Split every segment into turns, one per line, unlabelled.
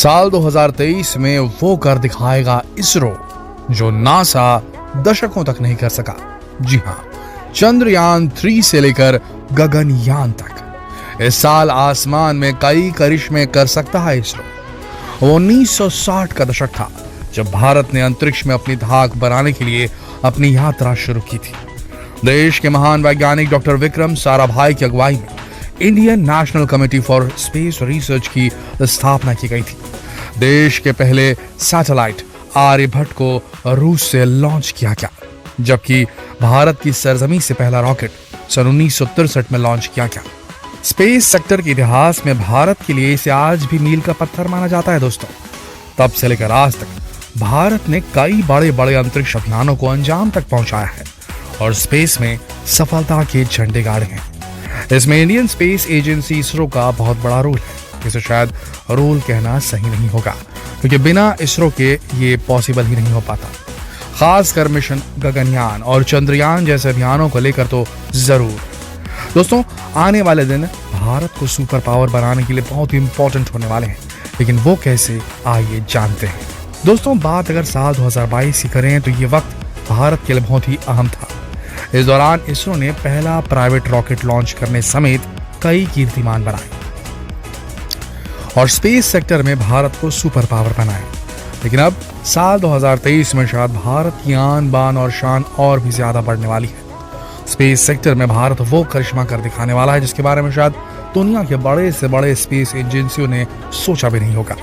साल 2023 में वो कर दिखाएगा इसरो जो नासा दशकों तक नहीं कर सका। जी हां, चंद्रयान 3 से लेकर गगनयान तक इस साल आसमान में कई करिश्मे कर सकता है इसरो। वो 1960 का दशक था जब भारत ने अंतरिक्ष में अपनी धाक बनाने के लिए अपनी यात्रा शुरू की थी। देश के महान वैज्ञानिक डॉक्टर विक्रम साराभाई की अगुवाई में Indian national committee for space research की स्थापना की गई थी। देश के पहले सैटेलाइट आर्यभट्ट को रूस से लॉन्च किया गया, जबकि भारत की सरजमी से पहला रॉकेट सन 1963 में लॉन्च किया गया। स्पेस सेक्टर के इतिहास में भारत के लिए इसे आज भी मील का पत्थर माना जाता है दोस्तों। तब से लेकर आज तक भारत ने कई बड़े बड़े अंतरिक्ष अभियानों को अंजाम तक पहुंचाया है और स्पेस में सफलता के झंडे गाड़े हैं। इसमें इंडियन स्पेस एजेंसी इसरो का बहुत बड़ा रोल है। इसे शायद रोल कहना सही नहीं होगा, क्योंकि बिना इसरो के ये पॉसिबल ही नहीं हो पाता। खासकर मिशन गगनयान और चंद्रयान जैसे अभियानों को लेकर तो जरूर। दोस्तों, आने वाले दिन भारत को सुपर पावर बनाने के लिए बहुत इंपॉर्टेंट होने वाले हैं, लेकिन वो कैसे, आइए जानते हैं। दोस्तों, बात अगर साल 2022 की करें तो ये वक्त भारत के लिए बहुत ही अहम था। इस दौरान इसरो ने पहला प्राइवेट रॉकेट लॉन्च करने समेत कई कीर्तिमान बनाए और स्पेस सेक्टर में भारत को सुपर पावर बनाया। लेकिन अब साल 2023 में शायद भारत की आन बान और शान और भी ज्यादा बढ़ने वाली है। स्पेस सेक्टर में भारत वो करिश्मा कर दिखाने वाला है जिसके बारे में शायद दुनिया के बड़े से बड़े स्पेस एजेंसियों ने सोचा भी नहीं होगा।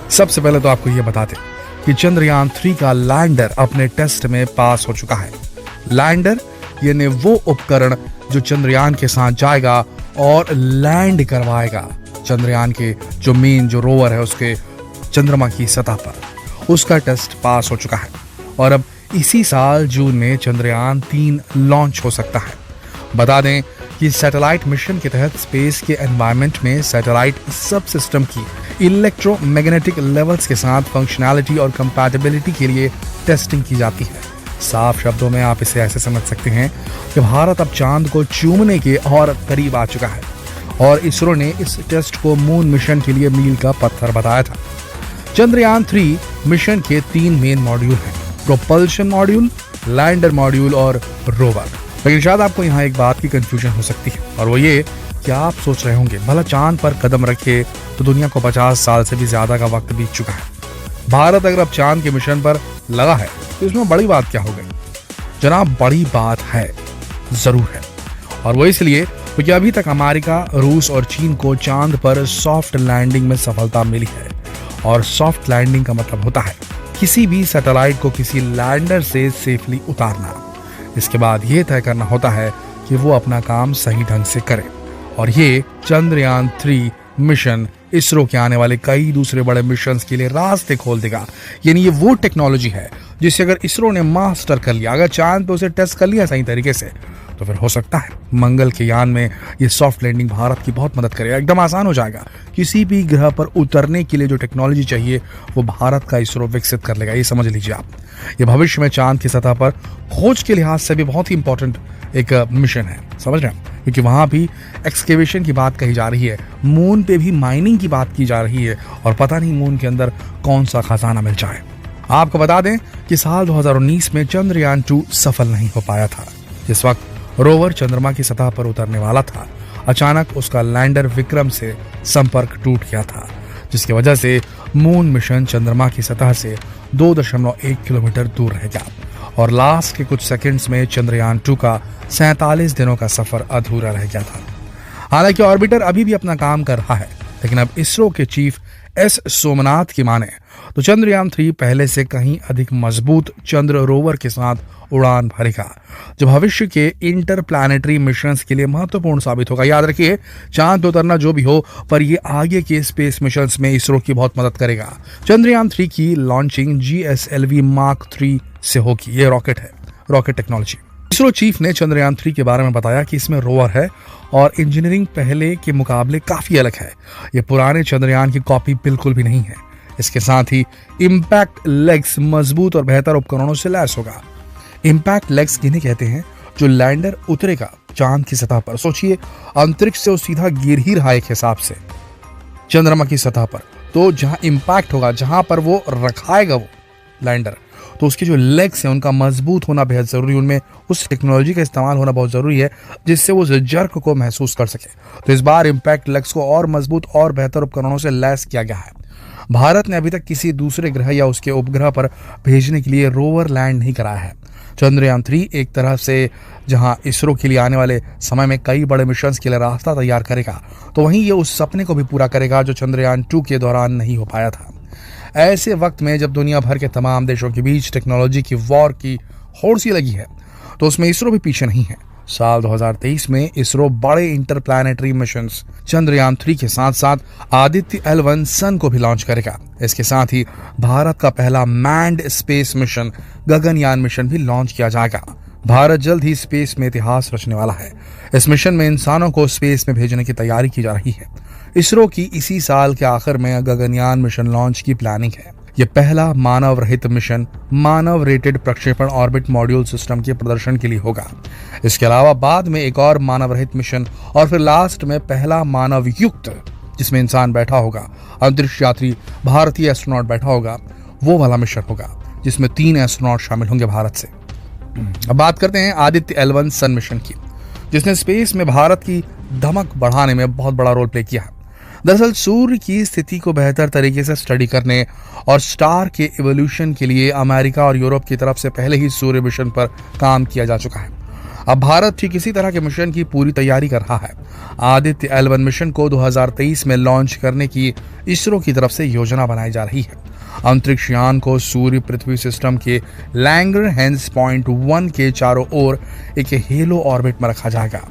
सबसे पहले तो आपको ये बता दें कि चंद्रयान 3 का लैंडर अपने टेस्ट में पास हो चुका है। लैंडर यानी वो उपकरण जो चंद्रयान के साथ जाएगा और लैंड करवाएगा चंद्रयान के जो मेन जो रोवर है उसके चंद्रमा की सतह पर। उसका टेस्ट पास हो चुका है और अब इसी साल जून में चंद्रयान 3 लॉन्च हो सकता है। बता दें कि सैटेलाइट मिशन के तहत स्पेस के एनवायरनमेंट में सैटेलाइट सब सिस्टम की इलेक्ट्रोमैग्नेटिक लेवल्स के साथ फंक्शनैलिटी और कंपैटिबिलिटी के लिए टेस्टिंग की जाती है। साफ शब्दों में आप इसे ऐसे समझ सकते हैं कि भारत अब चांद को चूमने के और करीब आ चुका है और इसरो ने इस टेस्ट को मून मिशन के लिए मील का पत्थर बताया था। चंद्रयान 3 मिशन के 3 मेन मॉड्यूल हैं: प्रोपल्शन मॉड्यूल, लैंडर मॉड्यूल और रोवर। लेकिन शायद आपको यहाँ एक बात की कंफ्यूजन हो सकती है और वो ये कि आप सोच रहे होंगे भला चांद पर कदम रखे तो दुनिया को 50 साल से भी ज्यादा का वक्त बीत चुका है। भारत अगर अब चांद के मिशन पर लगा है तो इसमें बड़ी बात क्या हो गई? जनाब, बड़ी बात है, जरूर है। और वो इसलिए क्योंकि अभी तक अमेरिका, रूस और चीन को चांद पर सॉफ्ट लैंडिंग में सफलता मिली है। और सॉफ्ट लैंडिंग का मतलब होता है किसी भी सैटेलाइट को किसी लैंडर से सेफली उतारना। इसके बाद ये तय करना होता है कि वो अपना काम सही ढंग से करे। और ये चंद्रयान 3 मिशन इसरो के आने वाले कई दूसरे बड़े मिशंस के लिए रास्ते खोल देगा। यानी ये वो टेक्नोलॉजी है जिसे अगर इसरो ने मास्टर कर लिया, अगर चांद पे उसे टेस्ट कर लिया सही तरीके से, तो फिर हो सकता है मंगल के यान में ये सॉफ्ट लैंडिंग भारत की बहुत मदद करेगा। एकदम आसान हो जाएगा। किसी भी ग्रह पर उतरने के लिए जो टेक्नोलॉजी चाहिए वो भारत का इसरो विकसित कर लेगा। ये समझ लीजिए आप। ये भविष्य में चांद की सतह पर खोज के लिहाज से भी बहुत ही इंपॉर्टेंट एक मिशन है, समझ रहे हैं? क्योंकि वहां भी एक्सकेवेशन की बात कही जा रही है, मून पे भी माइनिंग की बात की जा रही है और पता नहीं मून के अंदर कौन सा खजाना मिल जाए। आपको बता दें कि साल 2019 में चंद्रयान 2 सफल नहीं हो पाया था। जिस वक्त रोवर चंद्रमा की सतह पर उतरने वाला था, अचानक उसका लैंडर विक्रम से संपर्क टूट गया था, जिसकी वजह से मून मिशन चंद्रमा की सतह से 2.1 किलोमीटर दूर रह गया और लास्ट के कुछ सेकंड्स में चंद्रयान 2 का 47 दिनों का सफर अधूरा रह गया था। हालांकि ऑर्बिटर अभी भी अपना काम कर रहा है, लेकिन अब इसरो के चीफ एस सोमनाथ की माने तो चंद्रयान 3 पहले से कहीं अधिक मजबूत चंद्र रोवर के साथ उड़ान भरेगा, जो भविष्य के इंटरप्लैनेटरी मिशंस के लिए महत्वपूर्ण साबित होगा। याद रखिए, चांद पे उतरना जो भी हो, पर ये आगे के स्पेस मिशंस में इसरो की बहुत मदद करेगा। चंद्रयान 3 की लॉन्चिंग GSLV Mark 3 से होगी। ये रॉकेट है, रॉकेट टेक्नोलॉजी। इसरो चीफ ने चंद्रयान 3 के बारे में बताया कि इसमें रोवर है और इंजीनियरिंग पहले के मुकाबले काफी अलग है। ये पुराने चंद्रयान की कॉपी बिल्कुल भी नहीं है। इसके साथ ही इम्पैक्ट लेग्स मजबूत और बेहतर उपकरणों से लैस होगा। इम्पैक्ट लेग्स किन्हें कहते हैं? जो लैंडर उतरेगा चांद की सतह पर, सोचिए अंतरिक्ष से वो सीधा गिर ही रहा है एक हिसाब से चंद्रमा की सतह पर, तो जहां इंपैक्ट होगा, जहां पर वो रखाएगा वो लैंडर, तो उसके जो लेग्स हैं उनका मजबूत होना बेहद ज़रूरी, उनमें उस टेक्नोलॉजी का इस्तेमाल होना बहुत ज़रूरी है जिससे वो जर्क को महसूस कर सके। तो इस बार इंपैक्ट लेग्स को और मजबूत और बेहतर उपकरणों से लैस किया गया है। भारत ने अभी तक किसी दूसरे ग्रह या उसके उपग्रह पर भेजने के लिए रोवर लैंड नहीं कराया है। चंद्रयान 3 एक तरह से जहां इसरो के लिए आने वाले समय में कई बड़े मिशन के लिए रास्ता तैयार करेगा, तो वहीं ये उस सपने को भी पूरा करेगा जो चंद्रयान 2 के दौरान नहीं हो पाया था। ऐसे वक्त में जब दुनिया भर के तमाम देशों के बीच टेक्नोलॉजी की वॉर की होड़ सी लगी है, तो उसमें इसरो भी पीछे नहीं है। साल 2023 में इसरो बड़े इंटरप्लैनेटरी मिशन चंद्रयान 3 के साथ साथ आदित्य L1 सन को भी लॉन्च करेगा। इसके साथ ही भारत का पहला manned space mission Gaganyaan mission भी लॉन्च किया जाएगा। भारत जल्द ही स्पेस में इतिहास रचने वाला है। इस मिशन में इंसानों को स्पेस में भेजने की तैयारी की जा रही है। इसरो की इसी साल के आखिर में गगनयान मिशन लॉन्च की प्लानिंग है। यह पहला मानव रहित मिशन मानव रेटेड प्रक्षेपण ऑर्बिट मॉड्यूल सिस्टम के प्रदर्शन के लिए होगा। इसके अलावा बाद में एक और मानव रहित मिशन और फिर लास्ट में पहला मानव युक्त, जिसमें इंसान बैठा होगा, अंतरिक्ष यात्री भारतीय एस्ट्रोनॉट बैठा होगा, वो वाला मिशन होगा जिसमें 3 एस्ट्रोनॉट शामिल होंगे भारत से। अब बात करते हैं आदित्य L1 सन मिशन की, जिसने स्पेस में भारत की धमक बढ़ाने में बहुत बड़ा रोल प्ले किया है। दरअसल सूर्य की स्थिति को बेहतर तरीके से स्टडी करने और स्टार के इवोल्यूशन के लिए अमेरिका और यूरोप की तरफ से पहले ही सूर्य मिशन पर काम किया जा चुका है। अब भारत ठीक इसी तरह के मिशन की पूरी तैयारी कर रहा है। आदित्य L1 मिशन को 2023 में लॉन्च करने की इसरो की तरफ से योजना बनाई जा रही है। अंतरिक्ष यान को सूर्य पृथ्वी सिस्टम के लैंगरहैंस पॉइंट 1 के चारों ओर एक हेलो ऑर्बिट में रखा जाएगा।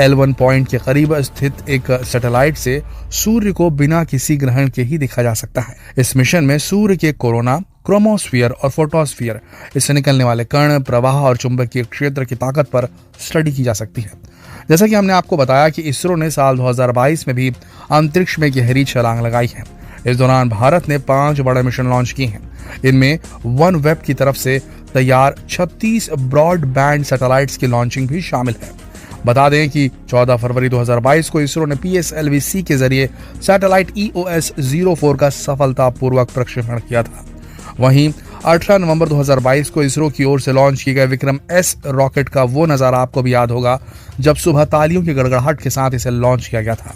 L1 पॉइंट के करीब स्थित एक सैटेलाइट से सूर्य को बिना किसी ग्रहण के ही देखा जा सकता है। इस मिशन में सूर्य के कोरोना, क्रोमोस्फीयर और फोटोस्फीयर, इससे निकलने वाले कण, प्रवाह और चुंबकीय क्षेत्र की ताकत पर स्टडी की जा सकती है। जैसा कि हमने आपको बताया कि इसरो ने साल 2022 में भी अंतरिक्ष में गहरी छलांग लगाई है। इस दौरान भारत ने 5 बड़े मिशन लॉन्च किए हैं। इनमें OneWeb की तरफ से तैयार 36 ब्रॉडबैंड सैटेलाइट्स की लॉन्चिंग भी शामिल है। बता दें कि 14 फरवरी 2022 को इसरो ने PSLV-C के जरिए सैटेलाइट EOS-04 का सफलतापूर्वक प्रक्षेपण किया था। वहीं 18 नवंबर 2022 को इसरो की ओर से लॉन्च किए गए विक्रम S रॉकेट का वो नजारा आपको भी याद होगा जब सुबह तालियों की गड़गड़ाहट के साथ इसे लॉन्च किया गया था।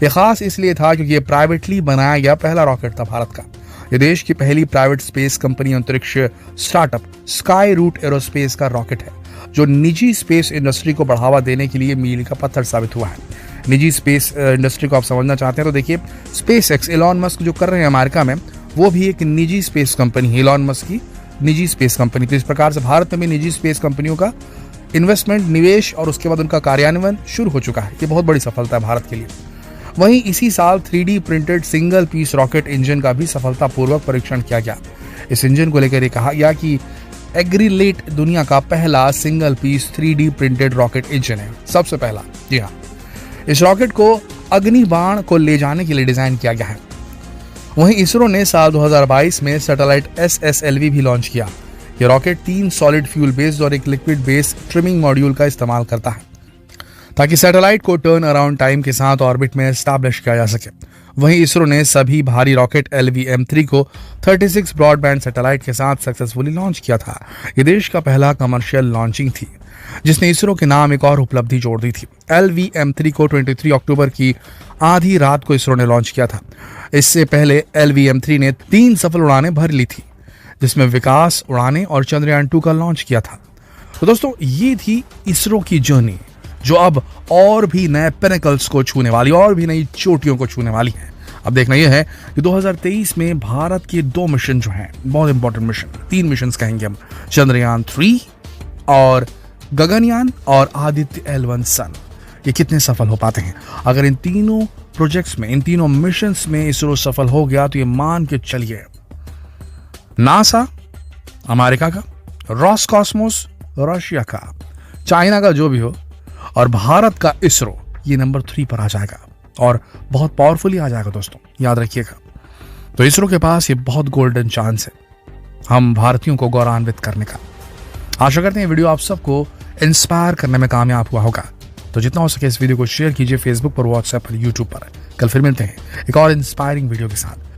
यह खास इसलिए था क्योंकि ये प्राइवेटली बनाया गया पहला रॉकेट था भारत का। ये देश की पहली प्राइवेट स्पेस कंपनी अंतरिक्ष स्टार्टअप स्काई रूट एरोस्पेस का रॉकेट है, जो निजी स्पेस इंडस्ट्री को बढ़ावा देने के लिए मील का पत्थर साबित हुआ है। निजी स्पेस इंडस्ट्री को आप समझना चाहते हैं तो देखिए, SpaceX एलॉन मस्क जो कर रहे हैं अमेरिका में, वो भी एक निजी स्पेस कंपनी है, एलॉन मस्क की निजी स्पेस कंपनी। तो इस प्रकार से भारत में भी निजी स्पेस कंपनियों का इन्वेस्टमेंट, निवेश और उसके बाद उनका कार्यान्वयन शुरू हो चुका है। ये बहुत बड़ी सफलता है भारत के लिए। वहीं इसी साल 3D printed single piece rocket engine का भी सफलतापूर्वक परीक्षण किया गया। इस इंजन को लेकर ये कहा गया कि एग्रीलेट दुनिया का पहला single piece 3D printed rocket engine है, सबसे पहला। जी हाँ, इस रॉकेट को अग्निबाण को ले जाने के लिए डिजाइन किया गया है। वहीं इसरो ने साल 2022 में सैटेलाइट SSLV भी लॉन्च किया। यह रॉकेट 3 सॉलिड फ्यूल बेस्ड और एक लिक्विड बेस्ड ट्रिमिंग मॉड्यूल का इस्तेमाल करता है ताकि सैटेलाइट को टर्न अराउंड टाइम के साथ ऑर्बिट में एस्टैब्लिश किया जा सके। वहीं इसरो ने सभी भारी रॉकेट LVM-3 को 36 ब्रॉडबैंड सैटेलाइट के साथ सक्सेसफुली लॉन्च किया था। यह देश का पहला कमर्शियल लॉन्चिंग थी जिसने इसरो के नाम एक और उपलब्धि जोड़ दी थी। LVM-3 को 23 अक्टूबर की आधी रात को इसरो ने लॉन्च किया था। इससे पहले LVM-3 ने 3 सफल उड़ानें भर ली थी, जिसमें विकास उड़ानें और चंद्रयान 2 का लॉन्च किया था। तो दोस्तों, ये थी इसरो की जर्नी, जो अब और भी नए पिनेकल्स को छूने वाली, और भी नई चोटियों को छूने वाली है। अब देखना यह है कि 2023 में भारत के 2 मिशन जो हैं, बहुत इंपॉर्टेंट मिशन, 3 मिशन कहेंगे हम, चंद्रयान 3 और गगनयान और आदित्य L1 सन, ये कितने सफल हो पाते हैं। अगर इन तीनों प्रोजेक्ट्स में, इन तीनों मिशंस में इसरो सफल हो गया तो ये मान के चलिए, नासा अमेरिका का, रॉसकॉस्मोस रशिया का, चाइना का जो भी हो, और भारत का इसरो, ये नंबर 3 पर आ जाएगा और बहुत पावरफुली आ जाएगा दोस्तों, याद रखिएगा। तो इसरो के पास ये बहुत गोल्डन चांस है हम भारतीयों को गौरवान्वित करने का। आशा करते हैं वीडियो आप सबको इंस्पायर करने में कामयाब हुआ होगा। तो जितना हो सके इस वीडियो को शेयर कीजिए, फेसबुक पर, व्हाट्सएप पर, यूट्यूब पर। कल फिर मिलते हैं एक और इंस्पायरिंग वीडियो के साथ।